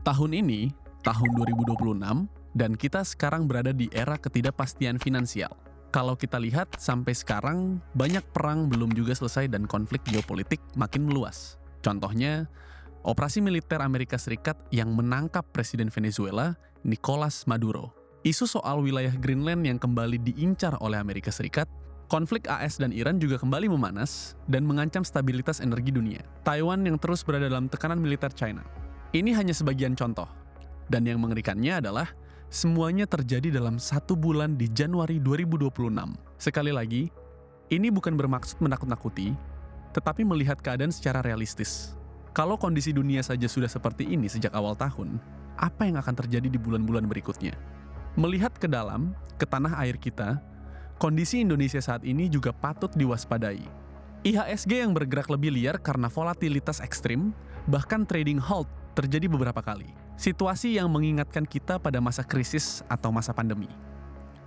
Tahun ini, tahun 2026, dan kita sekarang berada di era ketidakpastian finansial. Kalau kita lihat, sampai sekarang banyak perang belum juga selesai dan konflik geopolitik makin meluas. Contohnya, operasi militer Amerika Serikat yang menangkap Presiden Venezuela, Nicolas Maduro. Isu soal wilayah Greenland yang kembali diincar oleh Amerika Serikat, konflik AS dan Iran juga kembali memanas dan mengancam stabilitas energi dunia. Taiwan yang terus berada dalam tekanan militer China. Ini hanya sebagian contoh. Dan yang mengerikannya adalah semuanya terjadi dalam 1 bulan di Januari 2026. Sekali lagi, ini bukan bermaksud menakut-nakuti, tetapi melihat keadaan secara realistis. Kalau kondisi dunia saja sudah seperti ini sejak awal tahun, apa yang akan terjadi di bulan-bulan berikutnya? Melihat ke dalam, ke tanah air kita, kondisi Indonesia saat ini juga patut diwaspadai. IHSG yang bergerak lebih liar karena volatilitas ekstrim, bahkan trading halt terjadi beberapa kali. Situasi yang mengingatkan kita pada masa krisis atau masa pandemi.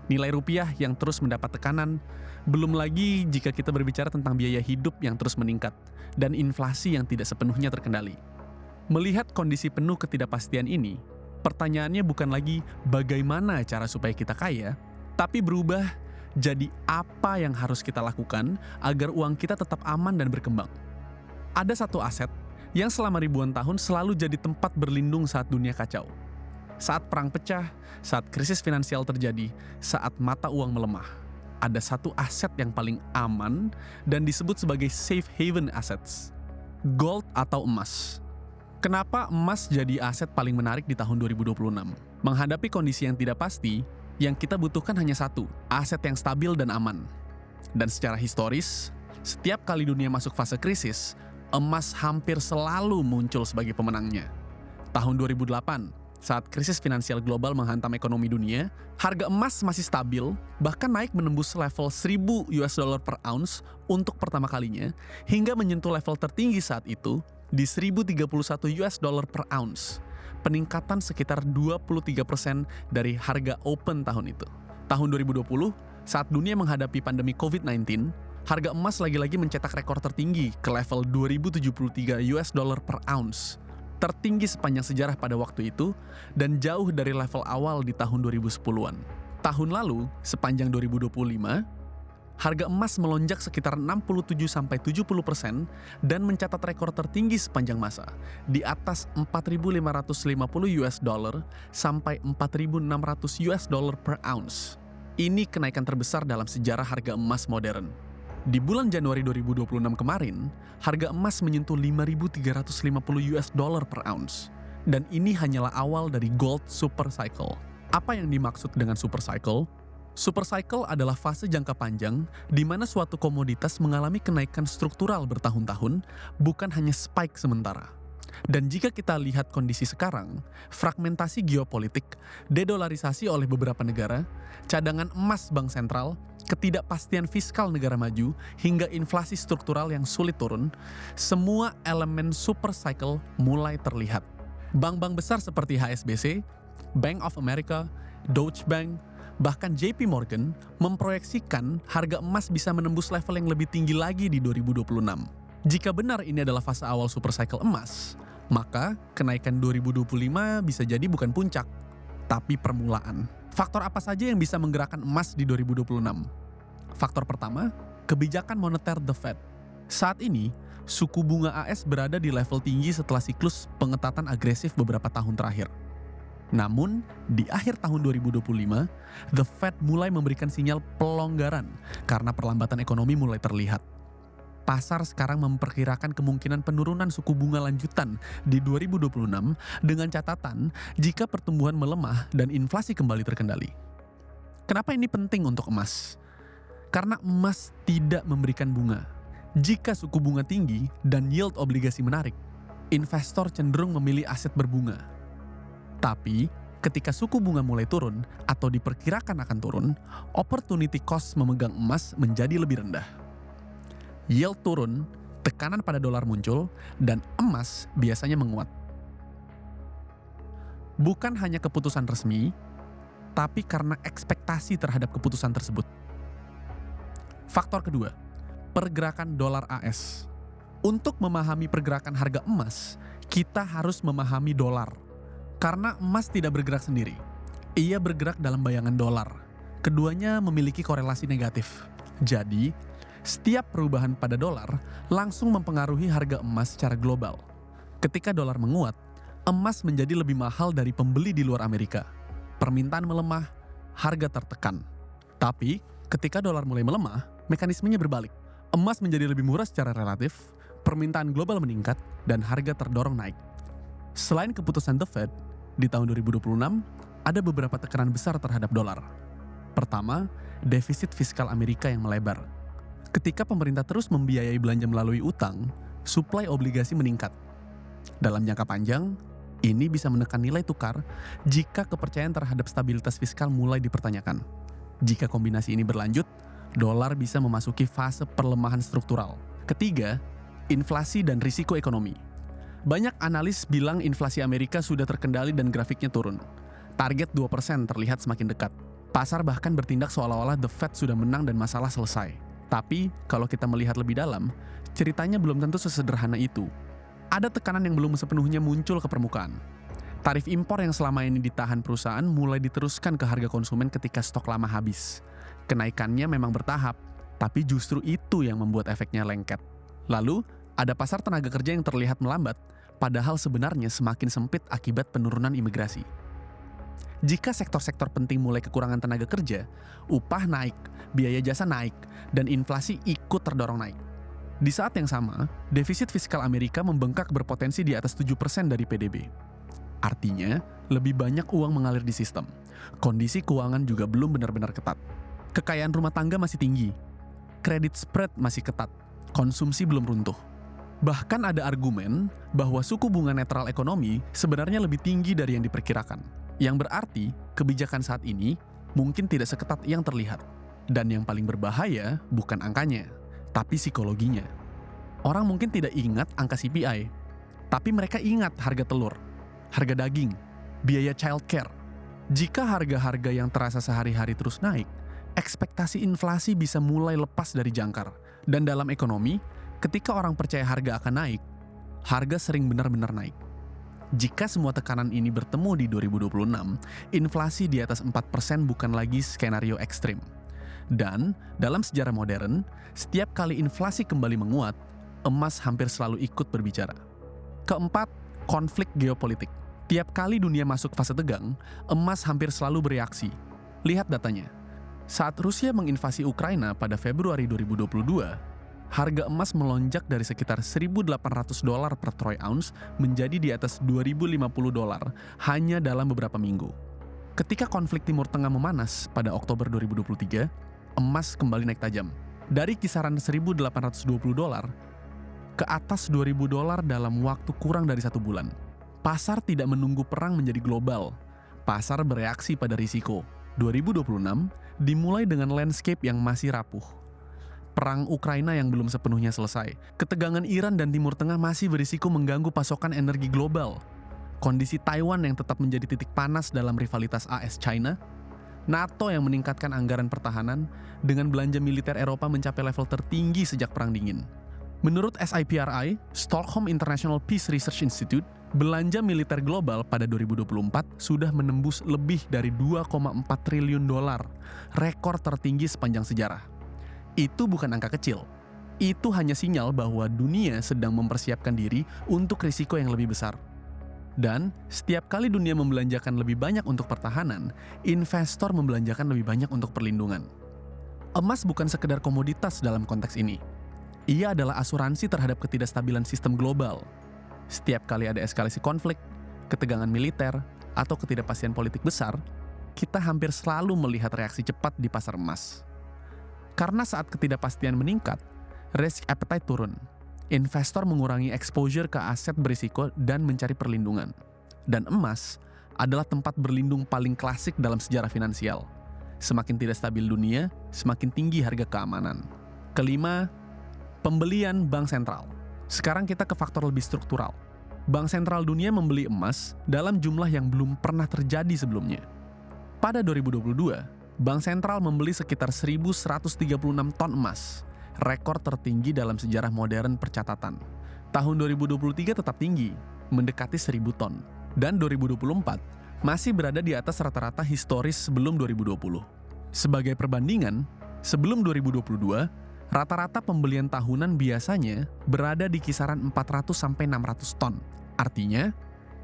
Nilai rupiah yang terus mendapat tekanan, belum lagi jika kita berbicara tentang biaya hidup yang terus meningkat, dan inflasi yang tidak sepenuhnya terkendali. Melihat kondisi penuh ketidakpastian ini, pertanyaannya bukan lagi bagaimana cara supaya kita kaya, tapi berubah jadi apa yang harus kita lakukan agar uang kita tetap aman dan berkembang. Ada satu aset yang selama ribuan tahun selalu jadi tempat berlindung saat dunia kacau. Saat perang pecah, saat krisis finansial terjadi, saat mata uang melemah. Ada satu aset yang paling aman dan disebut sebagai safe haven assets. Gold atau emas. Kenapa emas jadi aset paling menarik di tahun 2026? Menghadapi kondisi yang tidak pasti, yang kita butuhkan hanya satu, aset yang stabil dan aman. Dan secara historis, setiap kali dunia masuk fase krisis, emas hampir selalu muncul sebagai pemenangnya. Tahun 2008, saat krisis finansial global menghantam ekonomi dunia, harga emas masih stabil, bahkan naik menembus level $1.000 per ounce untuk pertama kalinya, hingga menyentuh level tertinggi saat itu di $1.031 per ounce. Peningkatan sekitar 23% dari harga open tahun itu. Tahun 2020, saat dunia menghadapi pandemi COVID-19, harga emas lagi-lagi mencetak rekor tertinggi ke level $2.073 per ounce. Tertinggi sepanjang sejarah pada waktu itu, dan jauh dari level awal di tahun 2010-an. Tahun lalu, sepanjang 2025, harga emas melonjak sekitar 67-70% dan mencatat rekor tertinggi sepanjang masa, di atas $4.550 sampai $4.600 per ounce. Ini kenaikan terbesar dalam sejarah harga emas modern. Di bulan Januari 2026 kemarin, harga emas menyentuh $5.350 per ounce. Dan ini hanyalah awal dari gold super cycle. Apa yang dimaksud dengan super cycle? Super cycle adalah fase jangka panjang di mana suatu komoditas mengalami kenaikan struktural bertahun-tahun, bukan hanya spike sementara. Dan jika kita lihat kondisi sekarang, fragmentasi geopolitik, dedolarisasi oleh beberapa negara, cadangan emas bank sentral, ketidakpastian fiskal negara maju, hingga inflasi struktural yang sulit turun, semua elemen super cycle mulai terlihat. Bank-bank besar seperti HSBC, Bank of America, Deutsche Bank, bahkan JP Morgan memproyeksikan harga emas bisa menembus level yang lebih tinggi lagi di 2026. Jika benar ini adalah fase awal super cycle emas, maka kenaikan 2025 bisa jadi bukan puncak, tapi permulaan. Faktor apa saja yang bisa menggerakkan emas di 2026? Faktor pertama, kebijakan moneter The Fed. Saat ini, suku bunga AS berada di level tinggi setelah siklus pengetatan agresif beberapa tahun terakhir. Namun, di akhir tahun 2025, The Fed mulai memberikan sinyal pelonggaran karena perlambatan ekonomi mulai terlihat. Pasar sekarang memperkirakan kemungkinan penurunan suku bunga lanjutan di 2026 dengan catatan jika pertumbuhan melemah dan inflasi kembali terkendali. Kenapa ini penting untuk emas? Karena emas tidak memberikan bunga. Jika suku bunga tinggi dan yield obligasi menarik, investor cenderung memilih aset berbunga. Tapi, ketika suku bunga mulai turun atau diperkirakan akan turun, opportunity cost memegang emas menjadi lebih rendah. Yield turun, tekanan pada dolar muncul, dan emas biasanya menguat. Bukan hanya keputusan resmi, tapi karena ekspektasi terhadap keputusan tersebut. Faktor kedua, pergerakan dolar AS. Untuk memahami pergerakan harga emas, kita harus memahami dolar. Karena emas tidak bergerak sendiri. Ia bergerak dalam bayangan dolar. Keduanya memiliki korelasi negatif. Jadi, setiap perubahan pada dolar langsung mempengaruhi harga emas secara global. Ketika dolar menguat, emas menjadi lebih mahal dari pembeli di luar Amerika. Permintaan melemah, harga tertekan. Tapi, ketika dolar mulai melemah, mekanismenya berbalik. Emas menjadi lebih murah secara relatif, permintaan global meningkat, dan harga terdorong naik. Selain keputusan The Fed, di tahun 2026, ada beberapa tekanan besar terhadap dolar. Pertama, defisit fiskal Amerika yang melebar. Ketika pemerintah terus membiayai belanja melalui utang, suplai obligasi meningkat. Dalam jangka panjang, ini bisa menekan nilai tukar jika kepercayaan terhadap stabilitas fiskal mulai dipertanyakan. Jika kombinasi ini berlanjut, dolar bisa memasuki fase perlemahan struktural. Ketiga, inflasi dan risiko ekonomi. Banyak analis bilang inflasi Amerika sudah terkendali dan grafiknya turun. Target 2% terlihat semakin dekat. Pasar bahkan bertindak seolah-olah The Fed sudah menang dan masalah selesai. Tapi, kalau kita melihat lebih dalam, ceritanya belum tentu sesederhana itu. Ada tekanan yang belum sepenuhnya muncul ke permukaan. Tarif impor yang selama ini ditahan perusahaan mulai diteruskan ke harga konsumen ketika stok lama habis. Kenaikannya memang bertahap, tapi justru itu yang membuat efeknya lengket. Lalu, ada pasar tenaga kerja yang terlihat melambat, padahal sebenarnya semakin sempit akibat penurunan imigrasi. Jika sektor-sektor penting mulai kekurangan tenaga kerja, upah naik, biaya jasa naik, dan inflasi ikut terdorong naik. Di saat yang sama, defisit fiskal Amerika membengkak berpotensi di atas 7% dari PDB. Artinya, lebih banyak uang mengalir di sistem. Kondisi keuangan juga belum benar-benar ketat. Kekayaan rumah tangga masih tinggi. Kredit spread masih ketat. Konsumsi belum runtuh. Bahkan ada argumen bahwa suku bunga netral ekonomi sebenarnya lebih tinggi dari yang diperkirakan. Yang berarti, kebijakan saat ini mungkin tidak seketat yang terlihat. Dan yang paling berbahaya bukan angkanya, tapi psikologinya. Orang mungkin tidak ingat angka CPI, tapi mereka ingat harga telur, harga daging, biaya childcare. Jika harga-harga yang terasa sehari-hari terus naik, ekspektasi inflasi bisa mulai lepas dari jangkar. Dan dalam ekonomi, ketika orang percaya harga akan naik, harga sering benar-benar naik. Jika semua tekanan ini bertemu di 2026, inflasi di atas 4% bukan lagi skenario ekstrim. Dan dalam sejarah modern, setiap kali inflasi kembali menguat, emas hampir selalu ikut berbicara. Keempat, konflik geopolitik. Tiap kali dunia masuk fase tegang, emas hampir selalu bereaksi. Lihat datanya. Saat Rusia menginvasi Ukraina pada Februari 2022, harga emas melonjak dari sekitar $1.800 per troy ounce menjadi di atas $2.050 hanya dalam beberapa minggu. Ketika konflik Timur Tengah memanas pada Oktober 2023, emas kembali naik tajam. Dari kisaran $1.820 ke atas $2.000 dalam waktu kurang dari 1 bulan. Pasar tidak menunggu perang menjadi global. Pasar bereaksi pada risiko. 2026 dimulai dengan landscape yang masih rapuh. Perang Ukraina yang belum sepenuhnya selesai. Ketegangan Iran dan Timur Tengah masih berisiko mengganggu pasokan energi global. Kondisi Taiwan yang tetap menjadi titik panas dalam rivalitas AS-China. NATO yang meningkatkan anggaran pertahanan dengan belanja militer Eropa mencapai level tertinggi sejak Perang Dingin. Menurut SIPRI, Stockholm International Peace Research Institute, belanja militer global pada 2024 sudah menembus lebih dari $2,4 triliun, rekor tertinggi sepanjang sejarah. Itu bukan angka kecil. Itu hanya sinyal bahwa dunia sedang mempersiapkan diri untuk risiko yang lebih besar. Dan setiap kali dunia membelanjakan lebih banyak untuk pertahanan, investor membelanjakan lebih banyak untuk perlindungan. Emas bukan sekedar komoditas dalam konteks ini. Ia adalah asuransi terhadap ketidakstabilan sistem global. Setiap kali ada eskalasi konflik, ketegangan militer, atau ketidakpastian politik besar, kita hampir selalu melihat reaksi cepat di pasar emas. Karena saat ketidakpastian meningkat, risk appetite turun. Investor mengurangi exposure ke aset berisiko dan mencari perlindungan. Dan emas adalah tempat berlindung paling klasik dalam sejarah finansial. Semakin tidak stabil dunia, semakin tinggi harga keamanan. Kelima, pembelian bank sentral. Sekarang kita ke faktor lebih struktural. Bank sentral dunia membeli emas dalam jumlah yang belum pernah terjadi sebelumnya. Pada 2022, bank sentral membeli sekitar 1.136 ton emas, rekor tertinggi dalam sejarah modern percatatan. Tahun 2023 tetap tinggi, mendekati 1.000 ton. dan 2024 masih berada di atas rata-rata historis sebelum 2020. Sebagai perbandingan, sebelum 2022, rata-rata pembelian tahunan biasanya berada di kisaran 400-600 ton. Artinya,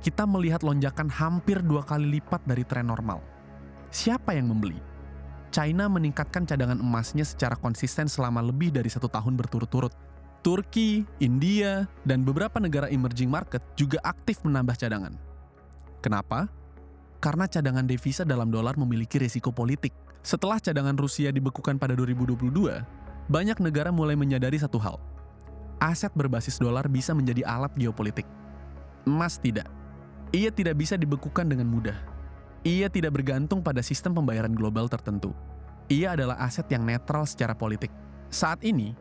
kita melihat lonjakan hampir 2 kali lipat dari tren normal. Siapa yang membeli? China meningkatkan cadangan emasnya secara konsisten selama lebih dari 1 tahun berturut-turut. Turki, India, dan beberapa negara emerging market juga aktif menambah cadangan. Kenapa? Karena cadangan devisa dalam dolar memiliki risiko politik. Setelah cadangan Rusia dibekukan pada 2022, banyak negara mulai menyadari satu hal. Aset berbasis dolar bisa menjadi alat geopolitik. Emas tidak. Ia tidak bisa dibekukan dengan mudah. Ia tidak bergantung pada sistem pembayaran global tertentu. Ia adalah aset yang netral secara politik. Saat ini,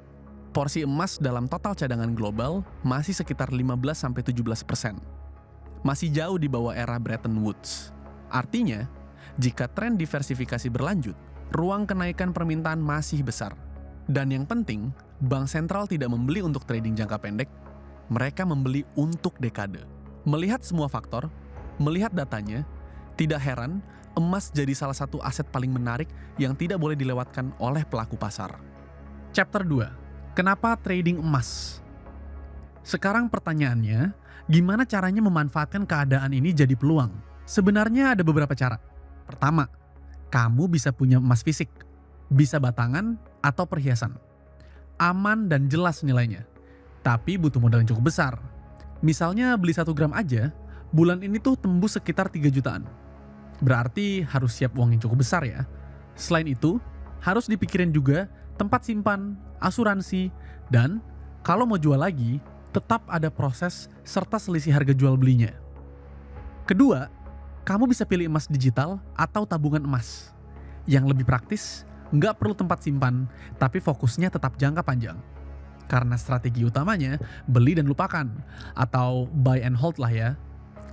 porsi emas dalam total cadangan global masih sekitar 15-17%. Masih jauh di bawah era Bretton Woods. Artinya, jika tren diversifikasi berlanjut, ruang kenaikan permintaan masih besar. Dan yang penting, bank sentral tidak membeli untuk trading jangka pendek, mereka membeli untuk dekade. Melihat semua faktor, melihat datanya, tidak heran emas jadi salah satu aset paling menarik yang tidak boleh dilewatkan oleh pelaku pasar. Chapter 2. Kenapa trading emas? Sekarang pertanyaannya, gimana caranya memanfaatkan keadaan ini jadi peluang? Sebenarnya ada beberapa cara. Pertama, kamu bisa punya emas fisik, bisa batangan atau perhiasan. Aman dan jelas nilainya, tapi butuh modal yang cukup besar. Misalnya beli 1 gram aja, bulan ini tuh tembus sekitar 3 jutaan. Berarti harus siap uang yang cukup besar ya. Selain itu, harus dipikirin juga tempat simpan, asuransi, dan kalau mau jual lagi, tetap ada proses serta selisih harga jual belinya. Kedua, kamu bisa pilih emas digital atau tabungan emas. Yang lebih praktis, nggak perlu tempat simpan, tapi fokusnya tetap jangka panjang. Karena strategi utamanya, beli dan lupakan, atau buy and hold lah ya.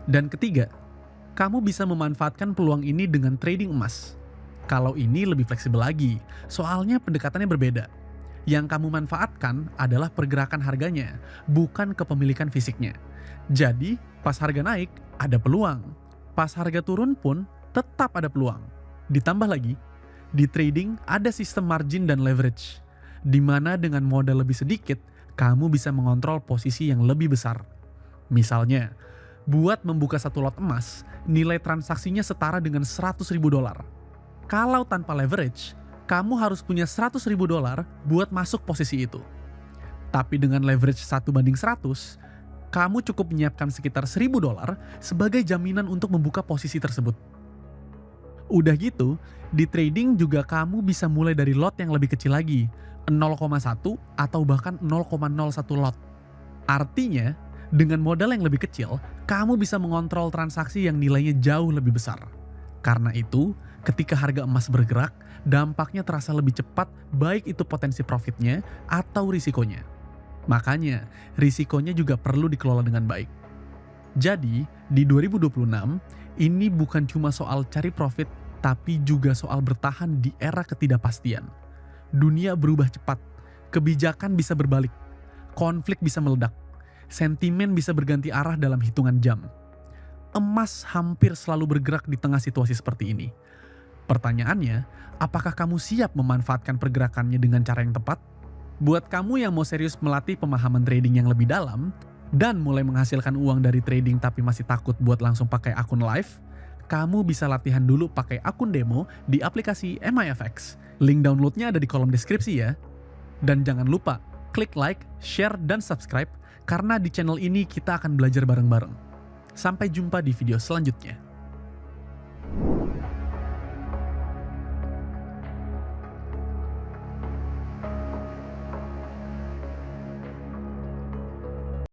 Dan ketiga, kamu bisa memanfaatkan peluang ini dengan trading emas. Kalau ini lebih fleksibel lagi, soalnya pendekatannya berbeda. Yang kamu manfaatkan adalah pergerakan harganya, bukan kepemilikan fisiknya. Jadi, pas harga naik, ada peluang. Pas harga turun pun, tetap ada peluang. Ditambah lagi, di trading ada sistem margin dan leverage, di mana dengan modal lebih sedikit, kamu bisa mengontrol posisi yang lebih besar. Misalnya, buat membuka 1 lot emas, nilai transaksinya setara dengan $100.000. Kalau tanpa leverage, kamu harus punya $100.000 buat masuk posisi itu. Tapi dengan leverage 1:100, kamu cukup menyiapkan sekitar $1.000 sebagai jaminan untuk membuka posisi tersebut. Udah gitu, di trading juga kamu bisa mulai dari lot yang lebih kecil lagi, 0,1 atau bahkan 0,01 lot. Artinya, dengan modal yang lebih kecil, kamu bisa mengontrol transaksi yang nilainya jauh lebih besar. Karena itu, ketika harga emas bergerak, dampaknya terasa lebih cepat, baik itu potensi profitnya atau risikonya. Makanya, risikonya juga perlu dikelola dengan baik. Jadi, di 2026, ini bukan cuma soal cari profit, tapi juga soal bertahan di era ketidakpastian. Dunia berubah cepat, kebijakan bisa berbalik, konflik bisa meledak, sentimen bisa berganti arah dalam hitungan jam. Emas hampir selalu bergerak di tengah situasi seperti ini. Pertanyaannya, apakah kamu siap memanfaatkan pergerakannya dengan cara yang tepat? Buat kamu yang mau serius melatih pemahaman trading yang lebih dalam, dan mulai menghasilkan uang dari trading tapi masih takut buat langsung pakai akun live, kamu bisa latihan dulu pakai akun demo di aplikasi MIFX. Link downloadnya ada di kolom deskripsi ya. Dan jangan lupa, klik like, share, dan subscribe, karena di channel ini kita akan belajar bareng-bareng. Sampai jumpa di video selanjutnya.